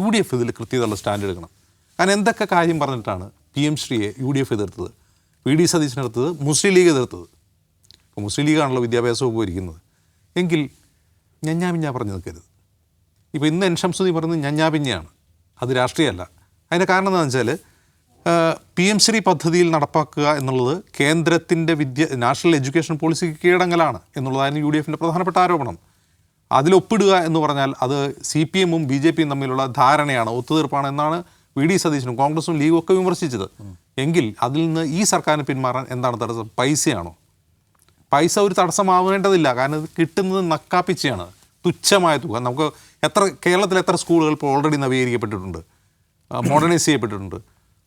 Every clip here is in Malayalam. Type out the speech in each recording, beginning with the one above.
UDF ഇതിൽ കൃത്യതയുള്ള സ്റ്റാൻഡ് എടുക്കണം. കാരണം എന്തൊക്കെ കാര്യം പറഞ്ഞിട്ടാണ് PM ശ്രീയെ UDF എതിർത്തത്, VD സതീശനെടുത്തത്, മുസ്ലിം ലീഗ് എതിർത്തത്. ഇപ്പോൾ മുസ്ലിം ലീഗാണല്ലോ വിദ്യാഭ്യാസ വകുപ്പ് ഭരിക്കുന്നത്. എങ്കിൽ ഞഞ്ഞാപിഞ്ഞ പറഞ്ഞു നിൽക്കരുത്. ഇപ്പോൾ ഇന്ന് എൻ ഷംസുദ്ദീൻ പറയുന്നത് ഞഞ്ഞാപിഞ്ഞയാണ്, അത് രാഷ്ട്രീയമല്ല. അതിൻ്റെ കാരണം എന്താണെന്ന് വെച്ചാൽ PM ശ്രീ പദ്ധതിയിൽ നടപ്പാക്കുക എന്നുള്ളത് കേന്ദ്രത്തിൻ്റെ നാഷണൽ എഡ്യൂക്കേഷൻ പോളിസിക്ക് കീഴടങ്ങലാണ് എന്നുള്ളതായിരുന്നു UDFൻ്റെ പ്രധാനപ്പെട്ട ആരോപണം. അതിലൊപ്പിടുക എന്ന് പറഞ്ഞാൽ അത് CPM-ഉം BJP-യും തമ്മിലുള്ള ധാരണയാണ്, ഒത്തുതീർപ്പാണ് എന്നാണ് VD സതീശനും കോൺഗ്രസും ലീഗും ഒക്കെ വിമർശിച്ചത്. എങ്കിൽ അതിൽ നിന്ന് ഈ സർക്കാരിന് പിന്മാറാൻ എന്താണ് തടസ്സം? പൈസയാണോ? പൈസ ഒരു തടസ്സമാവേണ്ടതില്ല. കാരണം ഇത് കിട്ടുന്നത് നക്കാപ്പിച്ചയാണ്, തുച്ഛമായ തുക. നമുക്ക് കേരളത്തിൽ എത്ര സ്കൂളുകൾ ഇപ്പോൾ ഓൾറെഡി നവീകരിക്കപ്പെട്ടിട്ടുണ്ട്, മോഡേണൈസ് ചെയ്യപ്പെട്ടിട്ടുണ്ട്.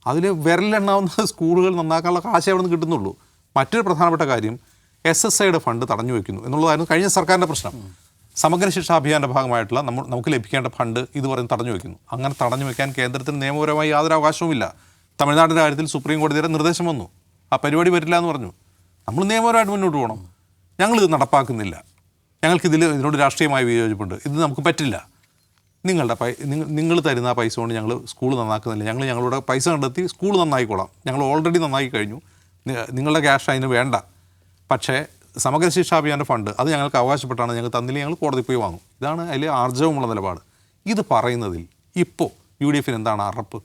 അതിൽ വിരലെണ്ണാവുന്ന സ്കൂളുകൾ നന്നാക്കാനുള്ള കാശ് അവിടെ നിന്ന് കിട്ടുന്നുള്ളൂ. മറ്റൊരു പ്രധാനപ്പെട്ട കാര്യം SSIയുടെ ഫണ്ട് തടഞ്ഞു വയ്ക്കുന്നു എന്നുള്ളതായിരുന്നു കഴിഞ്ഞ സർക്കാരിൻ്റെ പ്രശ്നം. സമഗ്ര ശിക്ഷാ അഭിയാൻ്റെ ഭാഗമായിട്ടുള്ള നമുക്ക് ലഭിക്കേണ്ട ഫണ്ട് ഇത് പറഞ്ഞ് തടഞ്ഞു വയ്ക്കുന്നു. അങ്ങനെ തടഞ്ഞു വയ്ക്കാൻ കേന്ദ്രത്തിന് നിയമപരമായി യാതൊരു അവകാശവുമില്ല. തമിഴ്നാടിൻ്റെ കാര്യത്തിൽ സുപ്രീം കോടതിയുടെ നിർദ്ദേശം വന്നു, ആ പരിപാടി പറ്റില്ല എന്ന് പറഞ്ഞു. നമ്മൾ നിയമപരമായിട്ട് മുന്നോട്ട് പോകണം. ഞങ്ങളിത് നടപ്പാക്കുന്നില്ല, ഇതിനോട് രാഷ്ട്രീയമായ വിയോജിപ്പുണ്ട്, ഇത് നമുക്ക് പറ്റില്ല. നിങ്ങൾ തരുന്ന പൈസ കൊണ്ട് ഞങ്ങൾ സ്കൂൾ നന്നാക്കുന്നില്ല, ഞങ്ങളുടെ പൈസ കണ്ടെത്തി സ്കൂൾ നന്നായിക്കോളാം, ഞങ്ങൾ ഓൾറെഡി നന്നാക്കി കഴിഞ്ഞു, നിങ്ങളുടെ ക്യാഷ് അതിന് വേണ്ട. പക്ഷേ സമഗ്ര ശിക്ഷാ അഭിയാൻ്റെ ഫണ്ട് അത് ഞങ്ങൾക്ക് അവകാശപ്പെട്ടാണ്, ഞങ്ങൾ തന്നില്ല, ഞങ്ങൾ കോടതി പോയി വാങ്ങും. ഇതാണ് അതിൽ ആർജവമുള്ള നിലപാട്. ഇത് പറയുന്നതിൽ ഇപ്പോൾ UDF-ന് എന്താണ് അറപ്പ്?